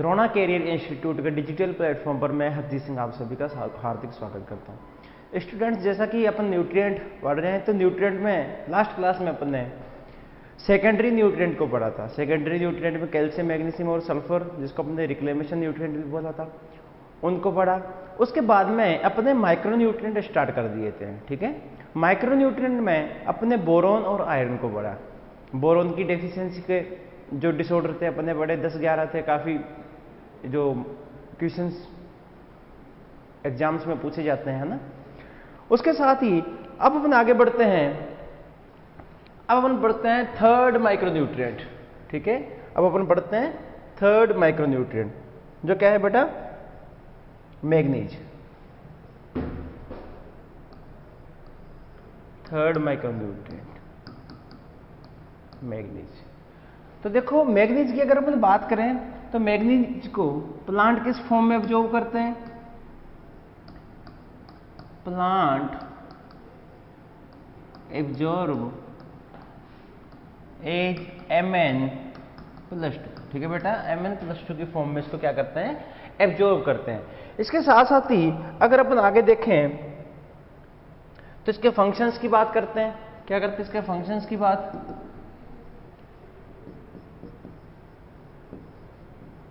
Drona career institute के digital platform पर मैं हरजीत सिंह आप सभी का हार्दिक स्वागत करता हूँ। स्टूडेंट्स, जैसा कि अपन न्यूट्रिएंट पढ़ रहे हैं, तो न्यूट्रिएंट में लास्ट क्लास में अपन ने सेकेंडरी न्यूट्रिएंट को पढ़ा था। सेकेंडरी न्यूट्रिएंट में कैल्शियम, मैग्नीशियम और सल्फर, जिसको अपने रिक्लेमेशन न्यूट्रिएंट भी बोला था, उनको पढ़ा। उसके बाद में अपने माइक्रो न्यूट्रिएंट स्टार्ट कर दिए थे। ठीक है, माइक्रो न्यूट्रिएंट में अपने बोरोन और आयरन को पढ़ा। बोरोन की डेफिशिएंसी के जो डिसऑर्डर थे अपने बड़े 10-11 थे, काफ़ी जो क्वेश्चंस एग्जाम्स में पूछे जाते हैं ना। उसके साथ ही अब अपन आगे बढ़ते हैं। अब अपन पढ़ते हैं थर्ड माइक्रोन्यूट्रिएंट। ठीक है, अब अपन पढ़ते हैं थर्ड माइक्रोन्यूट्रिएंट, जो क्या है बेटा? मैग्नीज। Third micronutrient manganese. तो देखो, मैग्नीज की अगर अपन बात करें तो मैग्नीज को प्लांट किस फॉर्म में ऑब्जॉर्व करते हैं? Plant absorb as Mn+2। ठीक है बेटा, Mn+2 की फॉर्म में इसको क्या करते हैं? एब्जॉर्ब करते हैं। इसके साथ साथ ही अगर अपन आगे देखें तो इसके फंक्शंस की बात करते हैं। क्या करते हैं? इसके फंक्शंस की बात।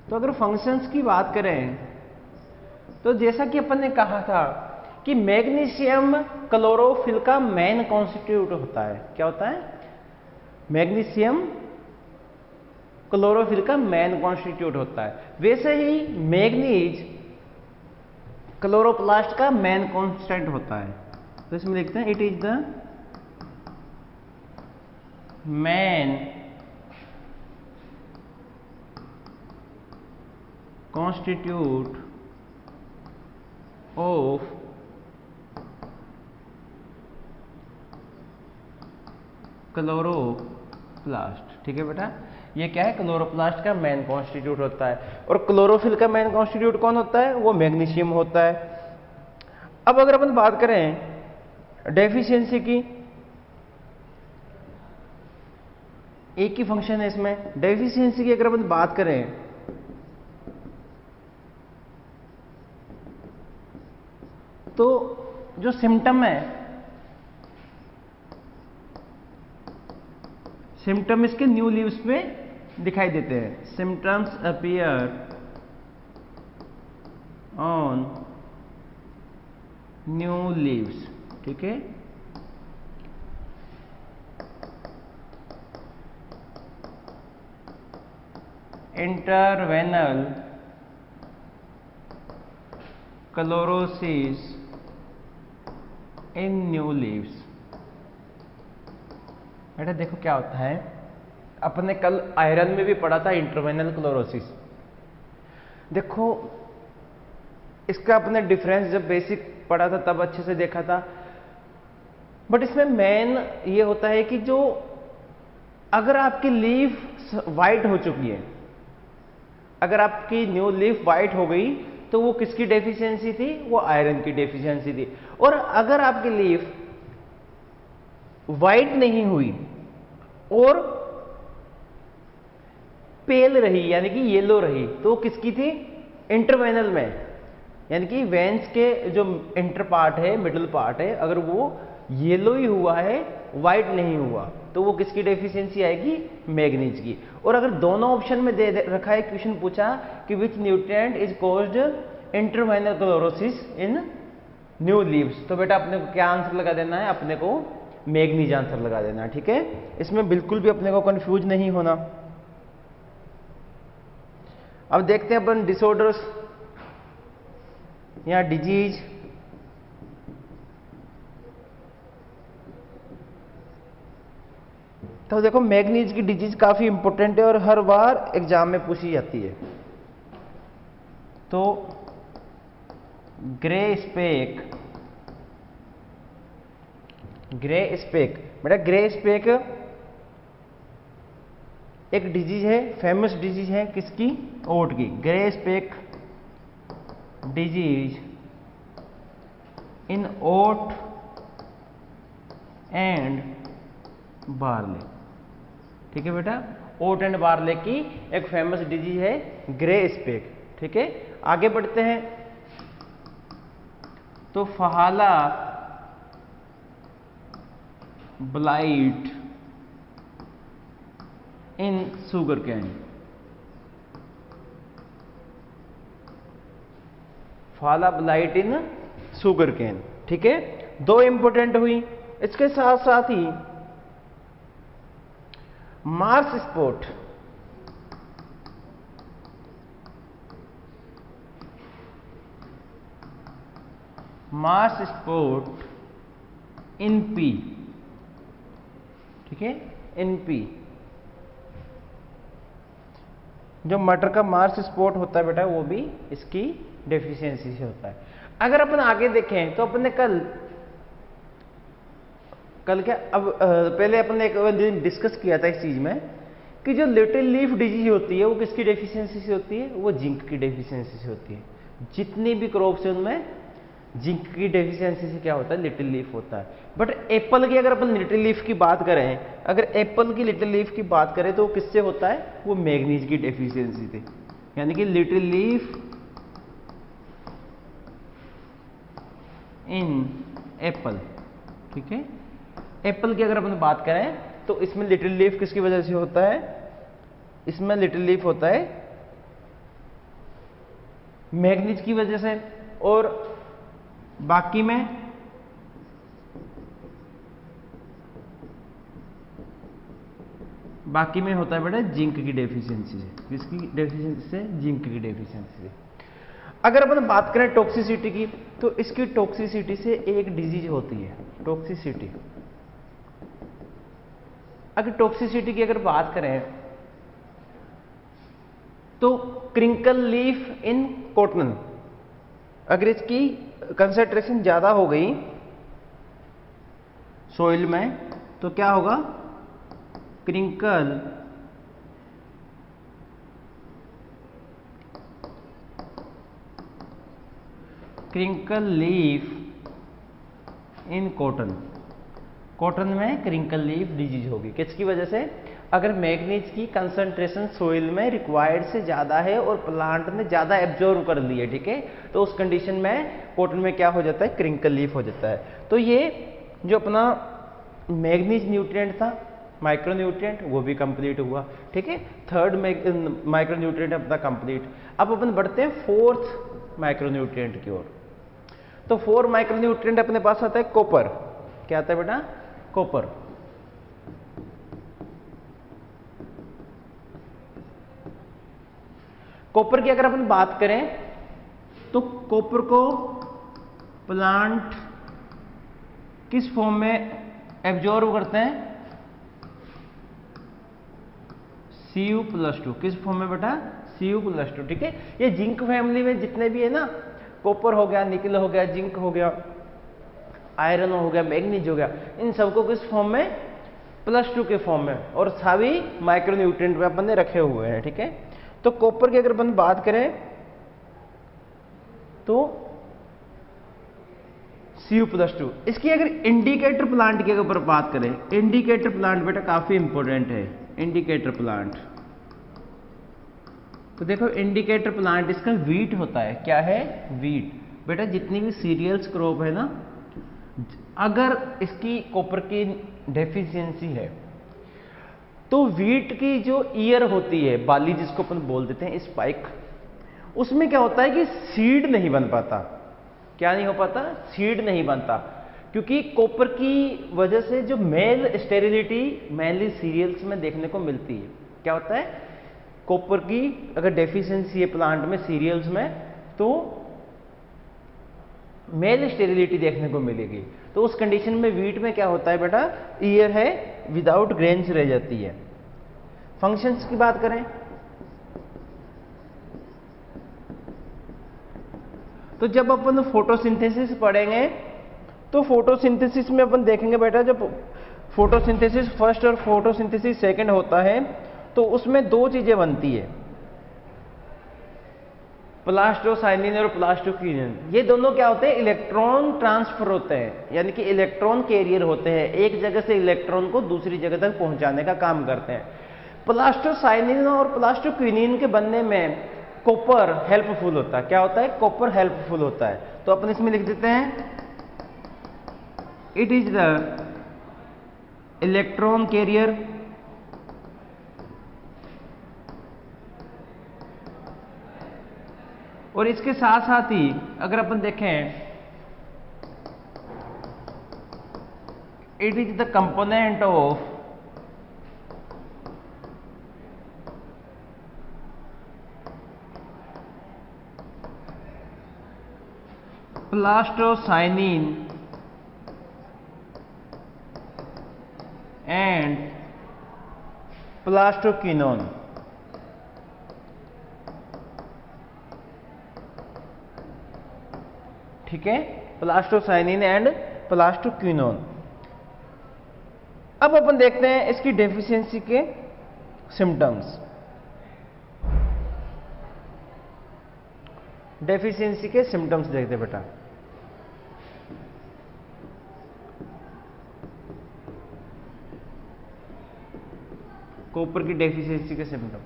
तो अगर फंक्शंस की बात करें तो जैसा कि अपन ने कहा था कि मैग्नीशियम क्लोरोफिल का मेन कॉन्स्टिट्यूट होता है। क्या होता है? मैग्नीशियम क्लोरोफिल का मेन कॉन्स्टिट्यूट होता है। वैसे ही मैग्नीज क्लोरोप्लास्ट का मेन कॉन्स्टेंट होता है। तो इसमें लिखते हैं it is the main constitute of chloroplast. ठीक है बेटा, ये क्या है? क्लोरोप्लास्ट का मेन कॉन्स्टिट्यूट होता है। और क्लोरोफिल का मेन कॉन्स्टिट्यूट कौन होता है? वो मैग्नीशियम होता है। अब अगर अपन बात करें डेफिशिएंसी की, एक ही फंक्शन है इसमें। डेफिशिएंसी की अगर अपन बात करें तो जो सिम्टम है, सिम्टम इसके न्यू लीव्स में दिखाई देते हैं। Symptoms appear on new leaves. ठीक है, इंटरवेनल क्लोरोसिस इन न्यू लीव्स। बेटा देखो क्या होता है, अपने कल आयरन में भी पढ़ा था इंटरवेनल क्लोरोसिस। देखो इसका अपने डिफरेंस जब बेसिक पढ़ा था तब अच्छे से देखा था। बट इसमें मेन ये होता है कि जो अगर आपकी लीफ वाइट हो चुकी है, अगर आपकी न्यू लीफ वाइट हो गई तो वो किसकी डेफिशिएंसी थी? वो आयरन की डेफिशिएंसी थी। और अगर आपकी लीफ वाइट नहीं हुई और पेल रही, यानी कि येलो रही, तो किसकी थी? इंटरवेनल में, यानी कि वेंस के जो इंटर पार्ट है, मिडल पार्ट है, अगर वो येलो ही हुआ है, वाइट नहीं हुआ, तो वो किसकी डेफिशिएंसी आएगी? मैग्नीज की। और अगर दोनों ऑप्शन में दे रखा है, क्वेश्चन पूछा कि which nutrient is caused interveinal chlorosis in new leaves, तो बेटा अपने को क्या आंसर लगा देना है? अपने को मैग्नीज आंसर लगा देना है। ठीक है, इसमें बिल्कुल भी अपने को कंफ्यूज नहीं होना। अब देखते हैं अपन डिसऑर्डर्स या डिजीज। तो देखो, मैग्नीज की डिजीज काफी इंपॉर्टेंट है और हर बार एग्जाम में पूछी जाती है। तो ग्रे स्पेक, बेटा ग्रे स्पेक एक डिजीज है, फेमस डिजीज है किसकी? ओट की। Grey speck disease in oat and barley. ठीक है बेटा, ओट एंड बार्ले की एक फेमस डिजीज है ग्रे स्पेक। ठीक है, आगे बढ़ते हैं। तो Pahala blight in sugar cane, Pahala blight in sugar cane. ठीक है, दो इंपॉर्टेंट हुई। इसके साथ साथ ही marsh spot, marsh spot in pea. ठीक है, इन पी, जो मटर का मार्स स्पॉट होता है बेटा वो भी इसकी डेफिशिएंसी से होता है। अगर अपन आगे देखें तो अपन ने कल क्या पहले अपन ने एक दिन डिस्कस किया था इस चीज में कि जो लिटिल लीफ डिजीज होती है वो किसकी डेफिशिएंसी से होती है, वो जिंक की डेफिशिएंसी से होती है। जितनी भी क्रॉप्स है उनमें जिंक की डेफिशिएंसी से क्या होता है, लिटिल लीफ होता है। बट एप्पल की अगर अपन लिटिल लीफ की बात करें, अगर एप्पल की लिटिल लीफ की बात करें तो किससे होता है, वो मैग्नीज की डेफिशिएंसी से। यानी कि लिटिल लीफ इन एप्पल। ठीक है, एप्पल की अगर अपन बात करें तो इसमें लिटिल लीफ किसकी वजह से होता है, इसमें लिटिल लीफ होता है मैग्नीज की वजह से, और बाकी में होता है बेटा जिंक की डेफिशिएंसी से। किसकी डेफिशिएंसी से, जिंक की डेफिशिएंसी से। अगर अपन बात करें टॉक्सिसिटी की, तो इसकी टॉक्सिसिटी से एक डिजीज होती है टॉक्सिसिटी। अगर टॉक्सिसिटी की अगर बात करें तो क्रिंकल लीफ इन कॉटन, अगर इसकी कंसंट्रेशन ज्यादा हो गई सोइल में तो क्या होगा, crinkle leaf in cotton, cotton में क्रिंकल लीफ डिजीज होगी। किसकी वजह से, अगर मैग्नीज की कंसंट्रेशन सोइल में रिक्वायर्ड से ज्यादा है और प्लांट ने ज्यादा एब्जॉर्ब कर ली है। ठीक है, तो उस कंडीशन में कॉटन में क्या हो जाता है, क्रिंकल लीफ हो जाता है। तो ये जो अपना मैग्नीज न्यूट्रिएंट था, माइक्रो न्यूट्रिएंट, वो भी कंप्लीट हुआ। ठीक है, थर्ड माइक्रो न्यूट्रिएंट अपना कंप्लीट। अब अपन बढ़ते हैं फोर्थ माइक्रो न्यूट्रिएंट की ओर। तो फोर्थ माइक्रो न्यूट्रिएंट अपने पास आता है कॉपर। क्या आता है बेटा, कॉपर। कॉपर की अगर अपन बात करें तो कॉपर को प्लांट किस फॉर्म में एब्जॉर्ब करते हैं, Cu+2। किस फॉर्म में बेटा, Cu+2। ठीक है, ये जिंक फैमिली में जितने भी है ना, कॉपर हो गया, निकल हो गया, जिंक हो गया, आयरन हो गया, मैग्नीज हो गया, इन सबको किस फॉर्म में, +2 के फॉर्म में, और सभी माइक्रो न्यूट्रिएंट में अपन ने रखे हुए हैं। ठीक है, तो कॉपर की अगर अपन बात करें तो Cu+2। इसकी अगर इंडिकेटर प्लांट की अगर बात करें, इंडिकेटर प्लांट बेटा काफी इंपॉर्टेंट है। इंडिकेटर प्लांट, तो देखो इंडिकेटर प्लांट इसका वीट होता है। क्या है, वीट। बेटा जितनी भी सीरियल्स क्रॉप है ना, अगर इसकी कॉपर की डेफिशिएंसी है तो वीट की जो ईयर होती है, बाली जिसको अपन बोल देते हैं, स्पाइक, उसमें क्या होता है कि सीड नहीं बन पाता। क्या नहीं हो पाता, सीड नहीं बनता, क्योंकि कॉपर की वजह से जो मेल स्टेरिलिटी मेनली सीरियल्स में देखने को मिलती है। क्या होता है, कॉपर की अगर डेफिशिएंसी है प्लांट में, सीरियल्स में, तो मेल स्टेरिलिटी देखने को मिलेगी। तो उस कंडीशन में वीट में क्या होता है बेटा, ईयर है विदाउट ग्रेन्स रह जाती है। फंक्शंस की बात करें तो जब अपन फोटोसिंथेसिस पढ़ेंगे तो फोटोसिंथेसिस में अपन देखेंगे बेटा, जब फोटोसिंथेसिस फर्स्ट और फोटोसिंथेसिस सेकंड होता है तो उसमें दो चीजें बनती है, प्लास्टोसाइनिन और प्लास्टोक्विनिन। ये दोनों क्या होते हैं, इलेक्ट्रॉन ट्रांसफर होते हैं, यानी कि इलेक्ट्रॉन कैरियर होते हैं, एक जगह से इलेक्ट्रॉन को दूसरी जगह तक पहुंचाने का काम करते हैं। प्लास्टोसाइनिन और प्लास्टोक्विनिन के बनने में कॉपर हेल्पफुल होता है। क्या होता है? कॉपर हेल्पफुल होता है। तो अपन इसमें लिख देते हैं it is the electron carrier और इसके साथ साथ ही अगर अपन देखें it is the component of plastocyanin and plastoquinone. ठीक है, प्लास्टोसाइनिन एंड प्लास्टोक्विनोन। अब अपन देखते हैं इसकी डेफिशिएंसी के सिम्टम्स। डेफिशिएंसी के सिम्टम्स देखते हैं बेटा। कॉपर की डेफिशिएंसी के सिम्टम।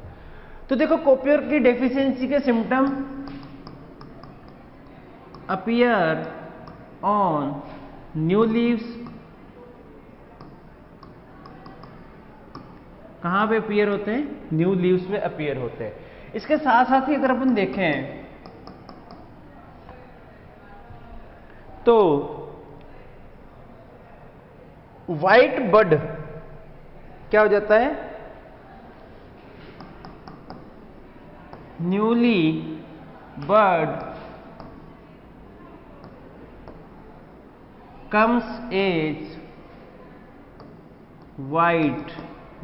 तो देखो, कॉपर की डेफिशिएंसी के symptom appear on new leaves. कहां पे अपीयर होते हैं? न्यू लीव्स में अपीयर होते हैं। इसके साथ साथ ही अगर अपन देखें तो व्हाइट बड क्या हो जाता है? न्यूली बड कम्स एज व्हाइट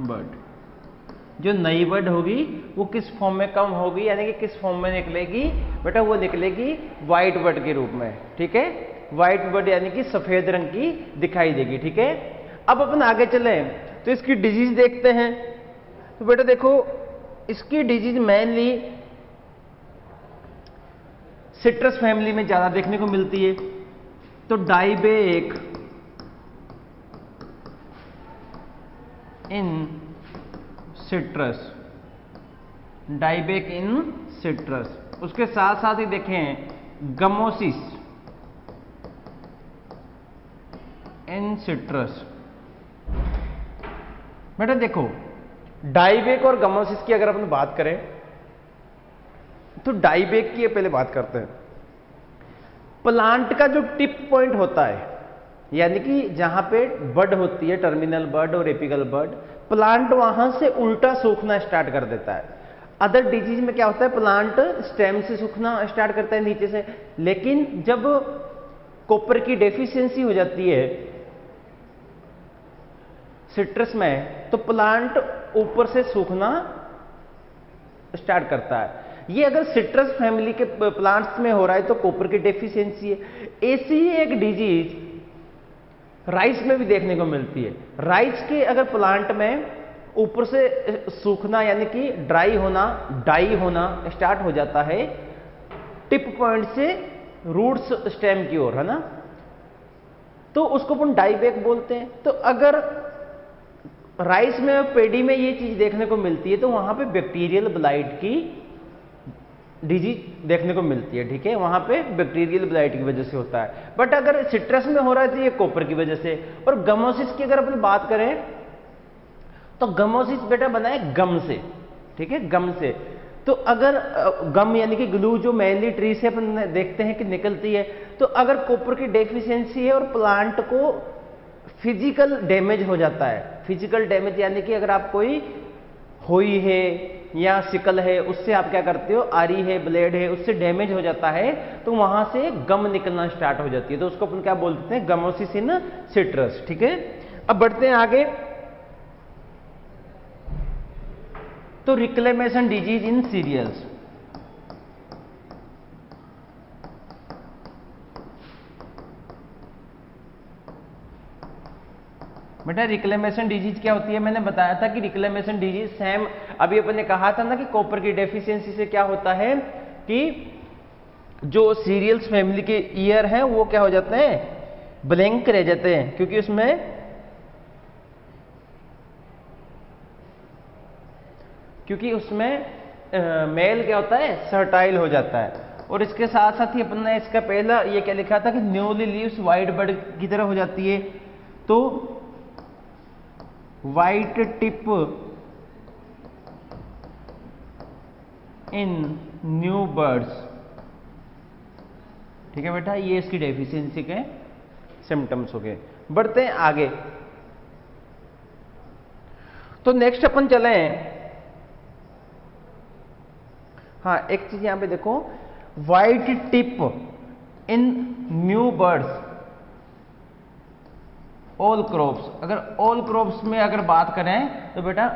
बड। जो नई बड होगी वो किस फॉर्म में कम होगी, यानी कि किस फॉर्म में निकलेगी बेटा? वो निकलेगी व्हाइट बड के रूप में। ठीक है, व्हाइट बड यानी कि सफेद रंग की दिखाई देगी। ठीक है, अब अपन आगे चले तो इसकी डिजीज देखते हैं। तो बेटा देखो, इसकी डिजीज मेनली सिट्रस फैमिली में ज्यादा देखने को मिलती है। तो डाइबेक इन सिट्रस, डाइबेक इन सिट्रस। उसके साथ साथ ही देखें गमोसिस इन सिट्रस। बेटा देखो, डाइबेक और गमोसिस की अगर अपन बात करें तो डाइबेक की पहले बात करते हैं। प्लांट का जो टिप पॉइंट होता है, यानी कि जहां पे बड होती है, टर्मिनल बड और एपिकल बड, प्लांट वहां से उल्टा सूखना स्टार्ट कर देता है। अदर डिजीज में क्या होता है? प्लांट स्टेम से सूखना स्टार्ट करता है नीचे से। लेकिन जब कॉपर की डेफिशिएंसी हो जाती है सिट्रस में, तो प्लांट ऊपर से सूखना स्टार्ट करता है। ये अगर सिट्रस फैमिली के प्लांट्स में हो रहा है तो कॉपर की डेफिशिएंसी है। ऐसी ही एक डिजीज राइस में भी देखने को मिलती है। राइस के अगर प्लांट में ऊपर से सूखना यानी कि ड्राई होना, डाई होना स्टार्ट हो जाता है टिप पॉइंट से रूट्स स्टेम की ओर, है ना, तो उसको अपन डाइबैक बोलते हैं। तो अगर राइस में और पेडी में ये चीज देखने को मिलती है तो वहां पे बैक्टीरियल ब्लाइट की डिजीज देखने को मिलती है। ठीक है, वहां पे बैक्टीरियल ब्लाइट की वजह से होता है। बट अगर सिट्रस में हो रहा है तो ये कॉपर की वजह से। और गमोसिस की अगर अपन बात करें तो गमोसिस बेटा बना है गम से। ठीक है, गम से। तो अगर गम यानी कि ग्लू जो मेनली ट्री से अपन देखते हैं कि निकलती है, तो अगर कॉपर की डेफिशिएंसी है और प्लांट को फिजिकल डैमेज हो जाता है। फिजिकल डैमेज यानी कि अगर आप कोई होई है या सिकल है, उससे आप क्या करते हो, आरी है, ब्लेड है, उससे डैमेज हो जाता है तो वहां से गम निकलना स्टार्ट हो जाती है। तो उसको अपन क्या बोलते हैं? गमोसिस इन सिट्रस। ठीक है, अब बढ़ते हैं आगे। तो रिक्लेमेशन डिजीज इन सीरियल्स। बेटा रिक्लेमेशन डिजीज क्या होती है? मैंने बताया था कि रिक्लेमेशन डिजीज सेम अभी अपन ने कहा था ना कि कॉपर की डेफिशिएंसी से क्या होता है कि जो सीरियल्स फैमिली के ईयर हैं वो क्या हो जाते हैं? ब्लैंक रह जाते हैं, क्योंकि उसमें क्योंकि उसमें मेल क्या होता है, सर्टाइल हो जाता है। और इसके साथ साथ ही अपन ने इसका पहला ये क्या लिखा था कि न्यूली लीव्स वाइट बड की तरह हो जाती है। तो वाइट टिप इन न्यू बर्ड्स, ठीक है बेटा, ये इसकी डेफिशिएंसी के सिम्टम्स हो गए। बढ़ते हैं आगे। तो नेक्स्ट अपन चले, हाँ एक चीज यहां पे देखो, वाइट टिप इन न्यू बर्ड्स ऑल क्रॉप्स। अगर ऑल क्रॉप्स में अगर बात करें तो बेटा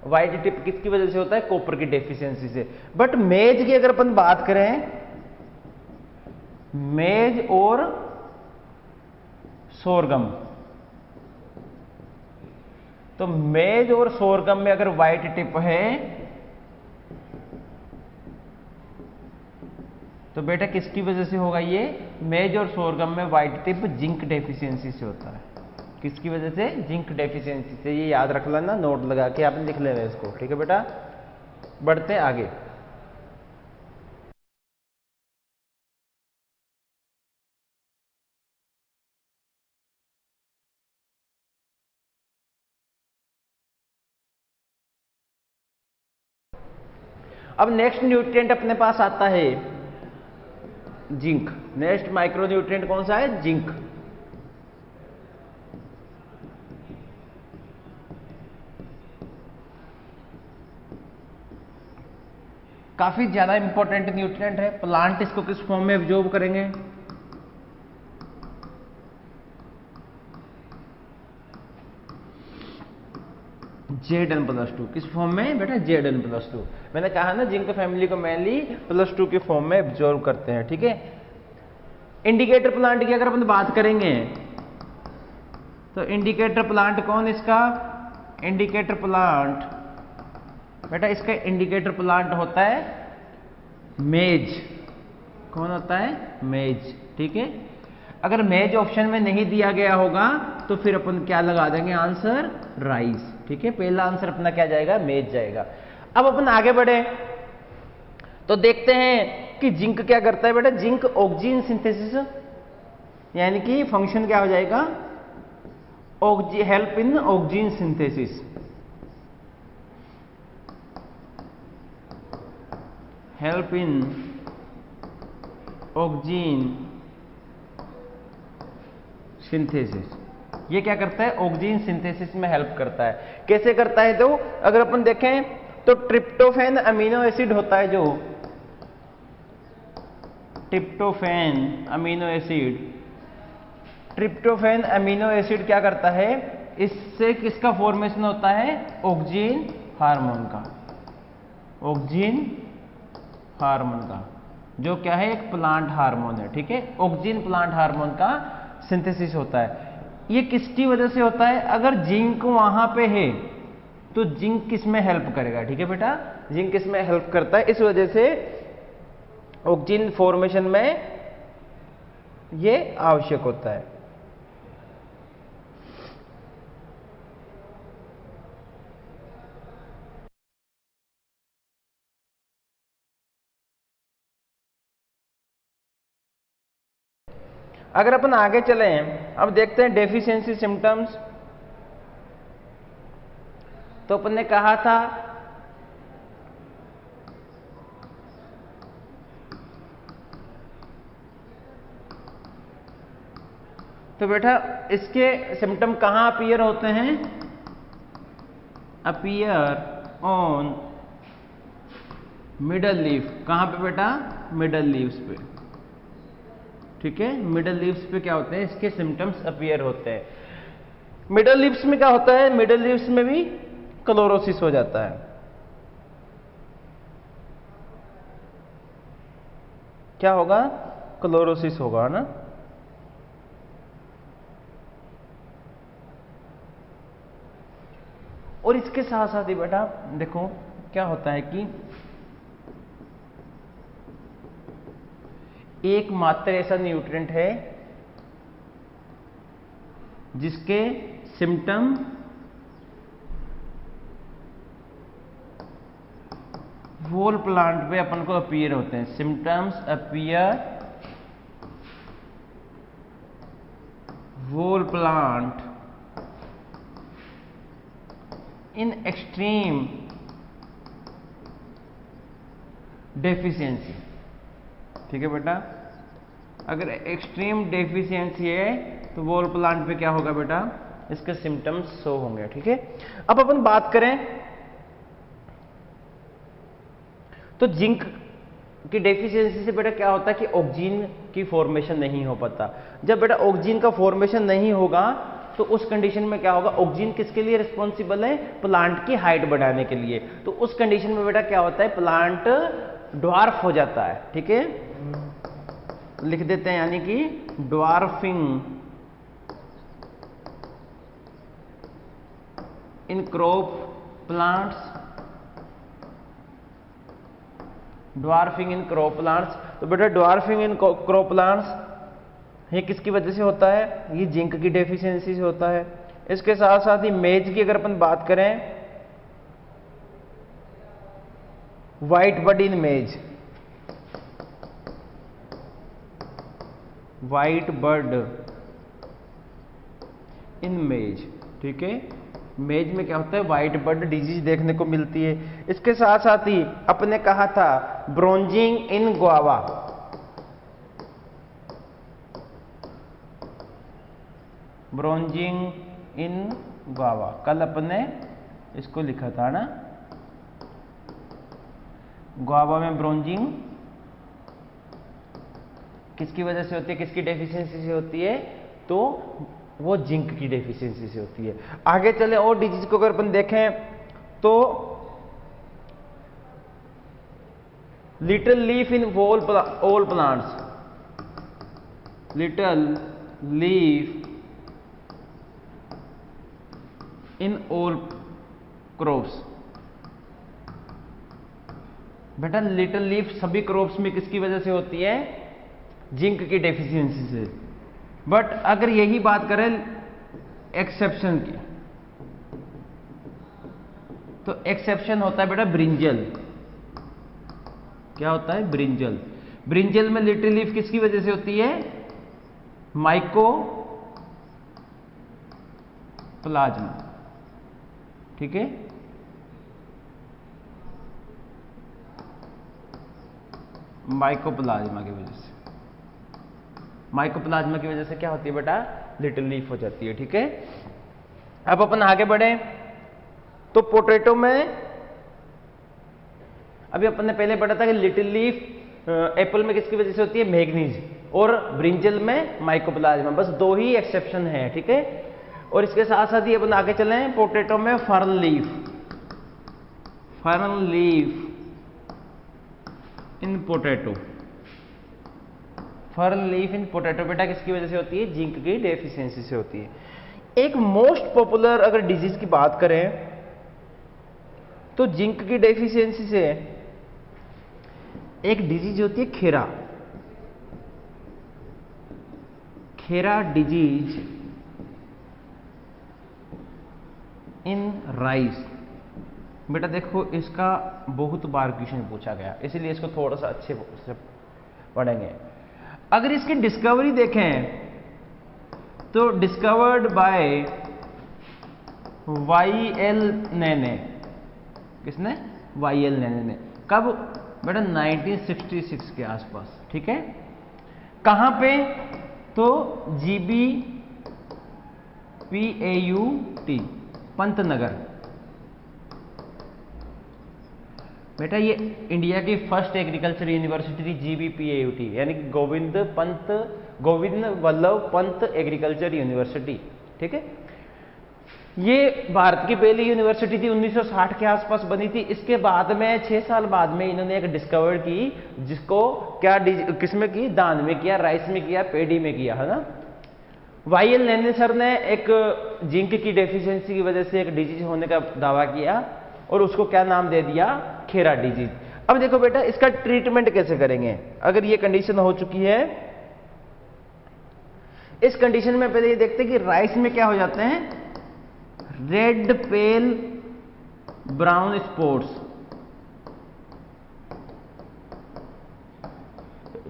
वाइट टिप किसकी वजह से होता है, कॉपर की डेफिशिएंसी से। बट मेज की अगर अपन बात करें, मेज और सोरगम, तो मेज और सोरगम में अगर वाइट टिप है तो बेटा किसकी वजह से होगा ये, मेज और सोरगम में वाइट टिप जिंक डेफिशिएंसी से होता है। किसकी वजह से, जिंक डेफिशिएंसी से। ये याद रख लेना, नोट लगा के आपने लिख लेना इसको, ठीक है बेटा। बढ़ते हैं आगे। अब नेक्स्ट न्यूट्रिएंट अपने पास आता है जिंक। नेक्स्ट माइक्रो न्यूट्रिएंट कौन सा है, जिंक। काफी ज्यादा इंपॉर्टेंट न्यूट्रिएंट है। प्लांट इसको किस फॉर्म में एब्जॉर्ब करेंगे, Zn+2। किस फॉर्म में बेटा, Zn+2। मैंने कहा ना जिंक फैमिली को मेनली +2 के फॉर्म में एब्जॉर्ब करते हैं, ठीक है। इंडिकेटर प्लांट की अगर अपन बात करेंगे तो इंडिकेटर प्लांट कौन इसका, इंडिकेटर प्लांट बेटा, इसका इंडिकेटर प्लांट होता है मेज। कौन होता है, मेज, ठीक है। अगर मेज ऑप्शन में नहीं दिया गया होगा तो फिर अपन क्या लगा देंगे आंसर, राइस, ठीक है। पहला आंसर अपना क्या जाएगा, मेज जाएगा। अब अपन आगे बढ़े तो देखते हैं कि जिंक क्या करता है बेटा। जिंक ऑक्सीजन सिंथेसिस, यानी कि फंक्शन क्या हो जाएगा, help in oxygen synthesis, help in oxygen synthesis. ये क्या करता है, ऑक्सीजन सिंथेसिस में हेल्प करता है। कैसे करता है, तो अगर अपन देखें तो ट्रिप्टोफैन अमीनो एसिड होता है, जो tryptophan amino acid, tryptophan amino acid क्या करता है, इससे किसका फॉर्मेशन होता है, ऑक्सीजन हार्मोन का, ऑक्सीजन हार्मोन का, जो क्या है, एक प्लांट हार्मोन है, ठीक है। ऑक्सीजन प्लांट हार्मोन का सिंथेसिस होता है। ये किसकी वजह से होता है, अगर जिंक वहां पे है तो जिंक किस में हेल्प करेगा, ठीक है बेटा, जिंक किस में हेल्प करता है, इस वजह से ऑक्सीजन फॉर्मेशन में ये आवश्यक होता है। अगर अपन आगे चलें, अब देखते हैं डेफिशिएंसी सिम्टम्स। तो अपन ने कहा था तो बेटा इसके सिम्टम कहां अपीयर होते हैं, अपीयर ऑन मिडल लीफ। कहां पे बेटा, मिडल लीव्स पे, ठीक है। मिडल लीव्स पे क्या होते हैं, इसके सिम्टम्स अपीयर होते हैं। मिडल लीव्स में क्या होता है, मिडल लीव्स में भी क्लोरोसिस हो जाता है। क्या होगा, क्लोरोसिस होगा ना। और इसके साथ साथ ही बेटा देखो क्या होता है कि एकमात्र ऐसा न्यूट्रिएंट है जिसके सिम्टम व्होल प्लांट पे अपन को अपीयर होते हैं। Symptoms appear whole plant in extreme deficiency. ठीक है बेटा, अगर एक्सट्रीम डेफिशिएंसी है तो व्होल प्लांट पे क्या होगा बेटा, इसके सिम्टम्स शो होंगे। ठीक है, अब अपन बात करें तो जिंक की डेफिशिएंसी से बेटा क्या होता है कि ऑक्सीजन की फॉर्मेशन नहीं हो पाता। जब बेटा ऑक्सीजन का फॉर्मेशन नहीं होगा तो उस कंडीशन में क्या होगा, ऑक्सीजन किसके लिए रिस्पॉन्सिबल है, प्लांट की हाइट बढ़ाने के लिए। तो उस कंडीशन में बेटा क्या होता है, प्लांट ड्वार्फ हो जाता है। ठीक है, लिख देते हैं, यानी कि dwarfing in crop plants, dwarfing in crop plants. तो बेटा ड्वार्फिंग इन क्रॉप प्लांट्स ये किसकी वजह से होता है, ये जिंक की डेफिशिएंसी से होता है। इसके साथ साथ ही मेज की अगर अपन बात करें, व्हाइट बड इन मेज, व्हाइट बड इन मेज। ठीक है, मेज में क्या होता है, व्हाइट बड डिजीज देखने को मिलती है। इसके साथ साथ ही अपने कहा था ब्रोंजिंग इन गुआवा, ब्रोंजिंग इन गुआवा, कल अपने इसको लिखा था ना, गुआवा में ब्रोंजिंग किसकी वजह से होती है, किसकी डेफिशिएंसी से होती है, तो वो जिंक की डेफिशिएंसी से होती है। आगे चले और डिजीज को अगर अपन देखें तो little leaf in all plants, little leaf in all crops. बेटा लिटिल लीफ सभी क्रॉप्स में किसकी वजह से होती है, जिंक की डेफिशिएंसी से। बट अगर यही बात करें एक्सेप्शन की, तो एक्सेप्शन होता है बेटा ब्रिंजल। क्या होता है, ब्रिंजल। ब्रिंजल में लिटिल लीफ किसकी वजह से होती है, माइको प्लाज्मा। ठीक है, माइकोप्लाज्मा की वजह से, माइकोप्लाज्मा की वजह से क्या होती है बेटा, लिटिल लीफ हो जाती है। ठीक है, अब अपन आगे बढ़े तो पोटैटो में अभी अपन ने पहले पढ़ा था कि लिटिल लीफ एप्पल में किसकी वजह से होती है, मैग्नीज, और ब्रिंजल में माइकोप्लाज्मा, बस दो ही एक्सेप्शन है। ठीक है, और इसके साथ साथ ही अपन आगे चले पोटैटो में फर्न लीफ, फर्न लीफ इन पोटैटो, फर्न लीफ इन पोटैटो बेटा किसकी वजह से होती है, जिंक की डेफिशिएंसी से होती है। एक मोस्ट पॉपुलर अगर डिजीज की बात करें तो जिंक की डेफिशिएंसी से एक डिजीज होती है खेरा, खेरा डिजीज इन राइस। बेटा देखो इसका बहुत बार क्वेश्चन पूछा गया, इसीलिए इसको थोड़ा सा अच्छे से पढ़ेंगे। अगर इसकी डिस्कवरी देखें तो डिस्कवर्ड बाय वाई.एल. नेने, किसने, वाई.एल. नेने ने, कब बेटा 1966 के आसपास। ठीक है, कहां पे, तो GBPAUT पंतनगर। बेटा ये इंडिया की फर्स्ट एग्रीकल्चर यूनिवर्सिटी थी, GBPAUT, यानी कि गोविंद वल्लभ पंत एग्रीकल्चर यूनिवर्सिटी। ठीक है, ये भारत की पहली यूनिवर्सिटी थी, 1960 के आसपास बनी थी। इसके बाद में 6 साल बाद में इन्होंने एक डिस्कवर की, जिसको क्या किसमें की, दान में किया, राइस में किया, पेडी में किया, है ना। वाई.एल. नेने सर ने एक जिंक की डेफिशिएंसी की वजह से एक डिजीज होने का दावा किया और उसको क्या नाम दे दिया, खेरा डिजीज। अब देखो बेटा इसका ट्रीटमेंट कैसे करेंगे, अगर ये कंडीशन हो चुकी है, इस कंडीशन में पहले ये देखते हैं कि राइस में क्या हो जाते हैं, रेड पेल ब्राउन स्पॉट्स,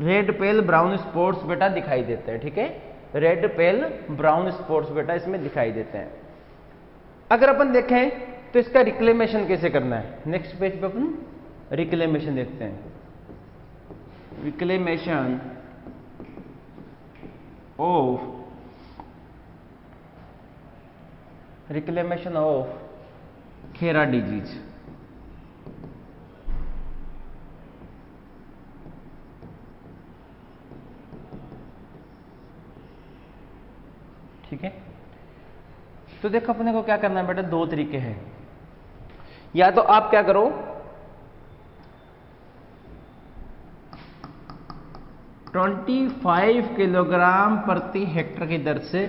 रेड पेल ब्राउन स्पॉट्स बेटा दिखाई देते हैं, ठीक है, रेड पेल ब्राउन स्पॉट्स बेटा इसमें दिखाई देते हैं। अगर अपन देखें तो इसका रिक्लेमेशन कैसे करना है, नेक्स्ट पेज पे अपन रिक्लेमेशन देखते हैं। Reclamation of Khera disease. ठीक है, तो देखो अपने को क्या करना है बेटा, दो तरीके हैं। या तो आप क्या करो, 25 किलोग्राम प्रति हेक्टर की दर से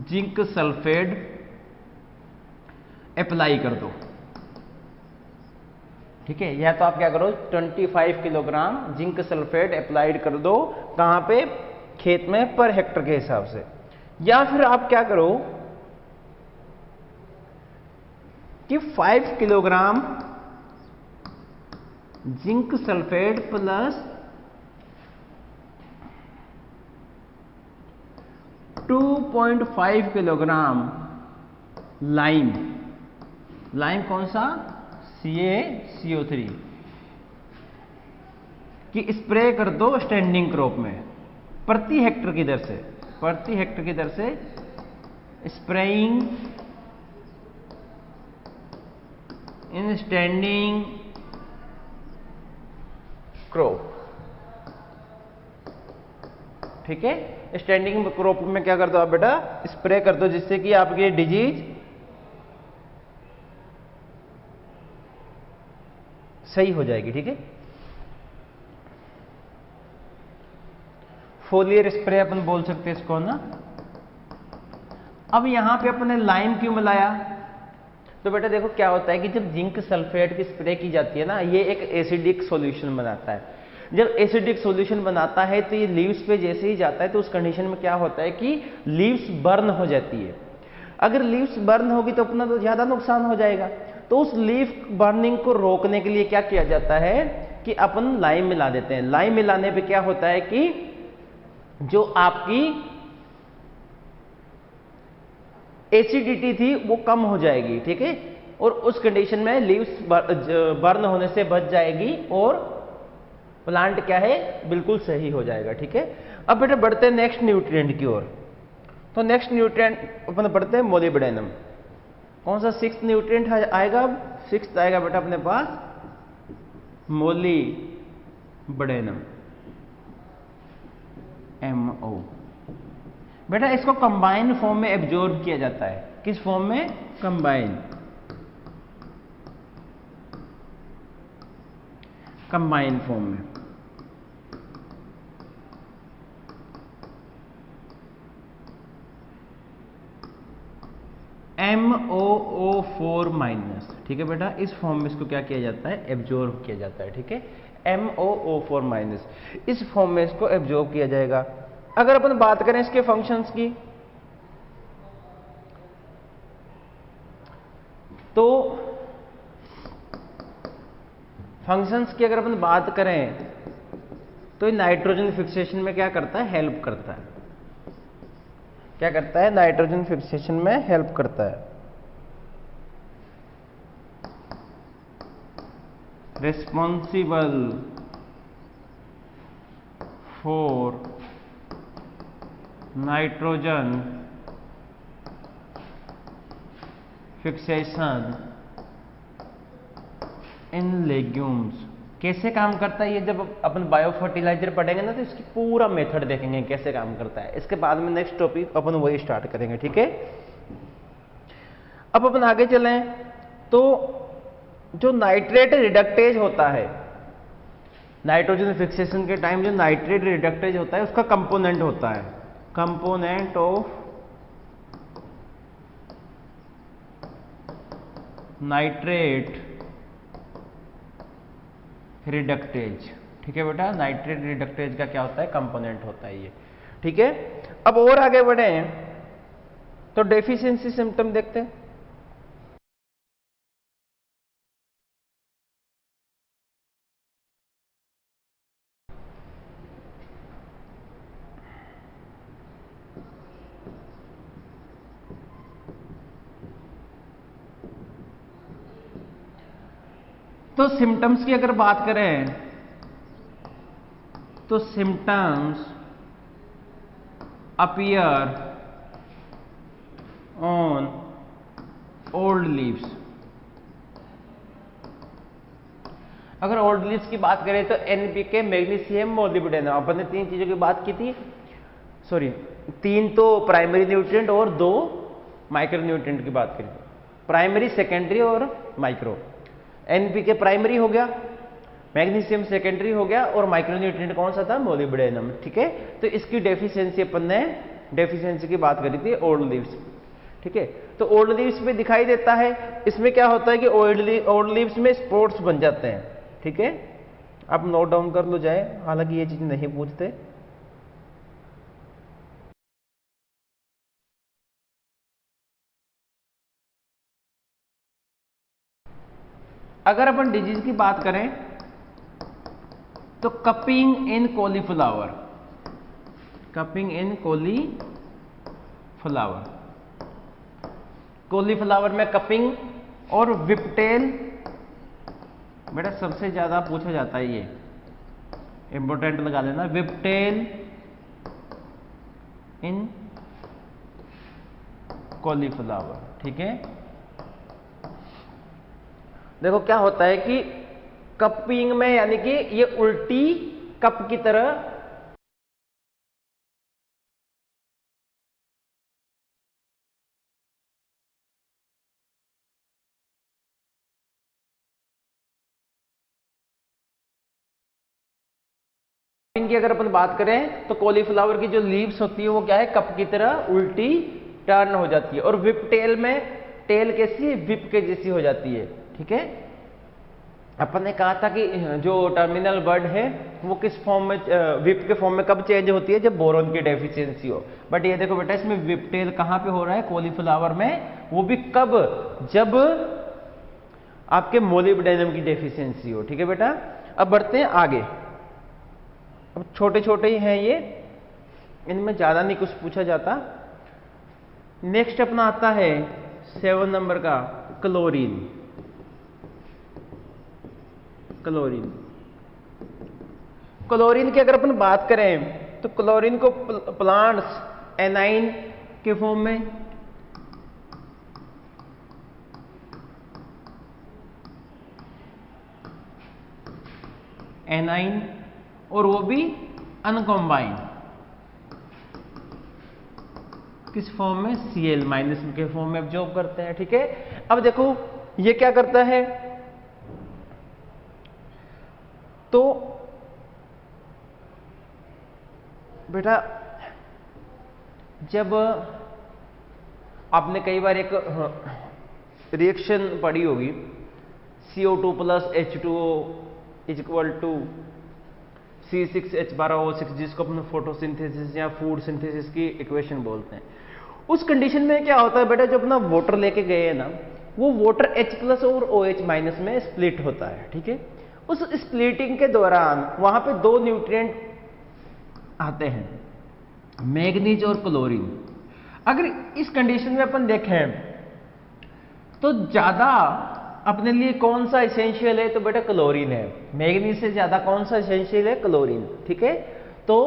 जिंक सल्फेट अप्लाई कर दो। ठीक है, या तो आप क्या करो 25 किलोग्राम जिंक सल्फेट अप्लाइड कर दो, कहां पे, खेत में पर हेक्टर के हिसाब से। या फिर आप क्या करो कि 5 kilogram zinc sulphate plus 2.5 kilogram lime, lime कौन सा, CaCO3 की स्प्रे कर दो स्टैंडिंग क्रॉप में प्रति हेक्टर की दर से, प्रति हेक्टर की दर से स्प्रेइंग इन स्टैंडिंग क्रॉप। ठीक है, स्टैंडिंग क्रॉप में क्या कर दो आप बेटा, स्प्रे कर दो, जिससे कि आपकी डिजीज सही हो जाएगी। ठीक है, फोलियर स्प्रे अपन बोल सकते हैं इसको ना। अब यहां पे अपने लाइम क्यों मिलाया, तो बेटा देखो क्या होता है कि जब जिंक सल्फेट की स्प्रे की जाती है ना, ये एक एसिडिक सॉल्यूशन बनाता है। जब एसिडिक सॉल्यूशन बनाता है तो ये लीव्स पे जैसे ही जाता है तो उस कंडीशन में क्या होता है कि लीव्स बर्न हो जाती है। अगर लीव्स बर्न होगी तो अपना तो ज्यादा नुकसान हो जाएगा। तो उस लीफ बर्निंग को रोकने के लिए क्या किया जाता है कि अपन लाइम मिला देते हैं। लाइम मिलाने पे क्या होता है कि जो आपकी एसिडिटी थी वो कम हो जाएगी। ठीक है, और उस कंडीशन में लीव्स बर्न होने से बच जाएगी और प्लांट क्या है, बिल्कुल सही हो जाएगा। ठीक है, अब बेटा बढ़ते हैं नेक्स्ट न्यूट्रिएंट की ओर। तो नेक्स्ट न्यूट्रिएंट अपन बढ़ते हैं मोलिब्डेनम। कौन सा सिक्स्थ न्यूट्रिएंट आएगा, अब सिक्स्थ आएगा बेटा अपने पास मोलिब्डेनम, MO। बेटा इसको कंबाइन फॉर्म में एब्जॉर्ब किया जाता है। किस फॉर्म में, कंबाइन, कंबाइन फॉर्म में। MOO4-। ठीक है बेटा, इस फॉर्म में इसको क्या किया जाता है, एब्जॉर्ब किया जाता है। ठीक है, MOO4-, इस फॉर्म में इसको एब्जॉर्ब किया जाएगा। अगर अपन बात करें इसके फंक्शंस की, तो फंक्शंस की अगर अपन बात करें तो नाइट्रोजन फिक्सेशन में क्या करता है, हेल्प करता है। क्या करता है, नाइट्रोजन फिक्सेशन में हेल्प करता है। Responsible for nitrogen fixation in legumes. कैसे काम करता है ये, जब अपन बायो फर्टिलाइजर पढ़ेंगे ना तो इसकी पूरा मेथड देखेंगे कैसे काम करता है। इसके बाद में नेक्स्ट टॉपिक अपन वही स्टार्ट करेंगे। ठीक है, अब अपन आगे चलें तो जो नाइट्रेट रिडक्टेज होता है, नाइट्रोजन फिक्सेशन के टाइम जो नाइट्रेट रिडक्टेज होता है उसका कंपोनेंट होता है, कंपोनेंट ऑफ नाइट्रेट रिडक्टेज। ठीक है बेटा, नाइट्रेट रिडक्टेज का क्या होता है, कंपोनेंट होता है ये। ठीक है, अब और आगे बढ़े तो डेफिशिएंसी सिम्टम देखते हैं। तो सिम्टम्स की अगर बात करें तो symptoms appear on old leaves. अगर ओल्ड लीव्स की बात करें तो एनपीके, मैग्नीशियम, मोलिब्डेनम, अपन ने 3 चीजों की बात की थी। सॉरी, 3 तो प्राइमरी न्यूट्रिएंट और 2 माइक्रो न्यूट्रिएंट की बात करी, प्राइमरी, सेकेंडरी और माइक्रो। एनपीके प्राइमरी हो गया, मैग्नीशियम सेकेंडरी हो गया, और माइक्रो न्यूट्रिएंट कौन सा था? मोलिब्डेनम। ठीक है, तो इसकी डेफिशिएंसी अपन ने डेफिशिएंसी की बात करी थी ओल्ड लीव्स। ठीक है, तो ओल्ड लीव्स में दिखाई देता है। इसमें क्या होता है कि ओल्ड लीव्स में स्पॉट्स बन जाते हैं। ठीक है, आप नोट डाउन कर लो जाए, हालांकि ये चीज नहीं पूछते। अगर अपन डिजीज की बात करें तो कपिंग इन कॉलीफ्लावर, कपिंग इन कॉलीफ्लावर, कॉलीफ्लावर में कपिंग और विपटेल, बेटा सबसे ज्यादा पूछा जाता है, ये इंपॉर्टेंट लगा लेना, विपटेल इन कॉलीफ्लावर। ठीक है, देखो क्या होता है कि कपिंग में यानी कि ये उल्टी कप की तरह की अगर अपन बात करें तो कॉलीफ्लावर की जो लीव्स होती है वो क्या है? कप की तरह उल्टी टर्न हो जाती है। और विप टेल में टेल कैसी? विप के जैसी हो जाती है। ठीक है, अपन ने कहा था कि जो टर्मिनल वर्ड है वो किस फॉर्म में, विप के फॉर्म में कब चेंज होती है? जब बोरोन की डेफिशिएंसी हो। बट ये देखो बेटा, इसमें विप टेल कहां पे हो रहा है? कॉलीफ्लावर में। वो भी कब? जब आपके मोलिब्डेनम की डेफिशिएंसी हो। ठीक है बेटा, अब बढ़ते हैं आगे। अब छोटे छोटे ही हैं ये, इनमें ज्यादा नहीं कुछ पूछा जाता। नेक्स्ट अपना आता है 7 नंबर का क्लोरीन। क्लोरीन, क्लोरीन की अगर अपन बात करें तो क्लोरीन को प्लांट्स एनाइन के फॉर्म में, एनाइन, और वो भी अनकॉम्बाइंड, किस फॉर्म में? Cl माइनस के फॉर्म में एब्जॉर्ब करते हैं। ठीक है, अब देखो ये क्या करता है, तो बेटा जब आपने कई बार एक रिएक्शन पढ़ी होगी, CO2 plus H2O is equal to C6H12O6, जिसको अपने फोटोसिंथेसिस या फूड सिंथेसिस की इक्वेशन बोलते हैं। उस कंडीशन में क्या होता है बेटा, जो अपना वाटर लेके गए हैं ना, वो वाटर H प्लस और OH माइनस में स्प्लिट होता है। ठीक है, उस स्प्लिटिंग के दौरान वहां पे 2 न्यूट्रिएंट आते हैं, मैग्नीज और क्लोरीन। अगर इस कंडीशन में अपन देखें तो ज्यादा अपने लिए कौन सा एसेंशियल है? तो बेटा क्लोरीन है। मैग्नीज से ज्यादा कौन सा एसेंशियल है? क्लोरीन। ठीक है, तो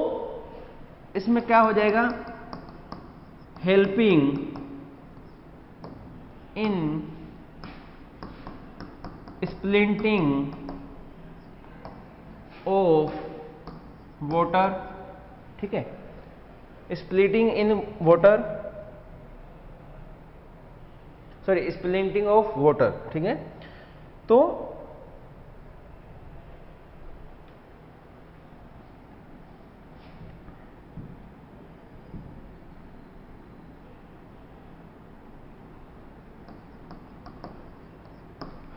इसमें क्या हो जाएगा? Helping in splinting of water. ठीक है, splitting in water, sorry splinting of water. ठीक है, तो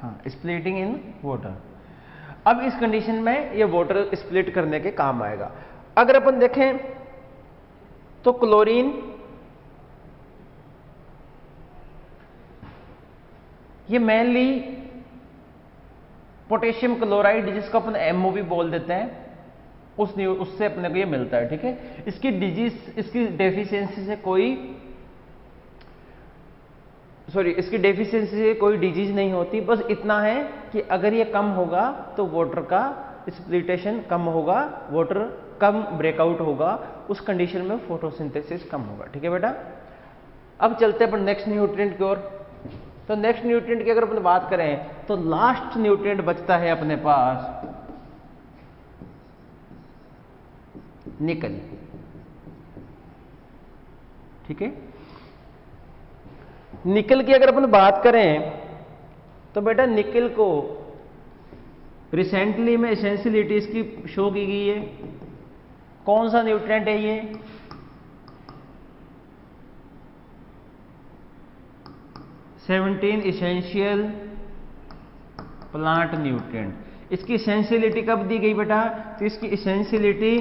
हाँ, स्प्लिटिंग इन वाटर। अब इस कंडीशन में ये वाटर स्प्लिट करने के काम आएगा। अगर अपन देखें तो क्लोरीन ये मेनली पोटेशियम क्लोराइड, जिसको अपन MO भी बोल देते हैं, उससे अपने को ये मिलता है। ठीक है, इसकी डिजीज, इसकी डेफिशिएंसी से कोई सॉरी इसकी डेफिशिएंसी से कोई डिजीज नहीं होती, बस इतना है कि अगर ये कम होगा तो वाटर का एक्सप्लिटेशन कम होगा, वाटर कम ब्रेकआउट होगा, उस कंडीशन में फोटोसिंथेसिस कम होगा। ठीक है बेटा, अब चलते हैं अपन नेक्स्ट न्यूट्रिएंट की ओर। तो नेक्स्ट न्यूट्रिएंट की अगर अपन बात करें तो लास्ट न्यूट्रिएंट बचता है अपने पास निकल। ठीक है, निकल की अगर अपन बात करें तो बेटा निकल को रिसेंटली में एसेंशियलिटी इसकी शो की गई है। कौन सा न्यूट्रिएंट है ये? Essential plant nutrient. इसकी एसेंशियलिटी कब दी गई बेटा? तो इसकी एसेंशियलिटी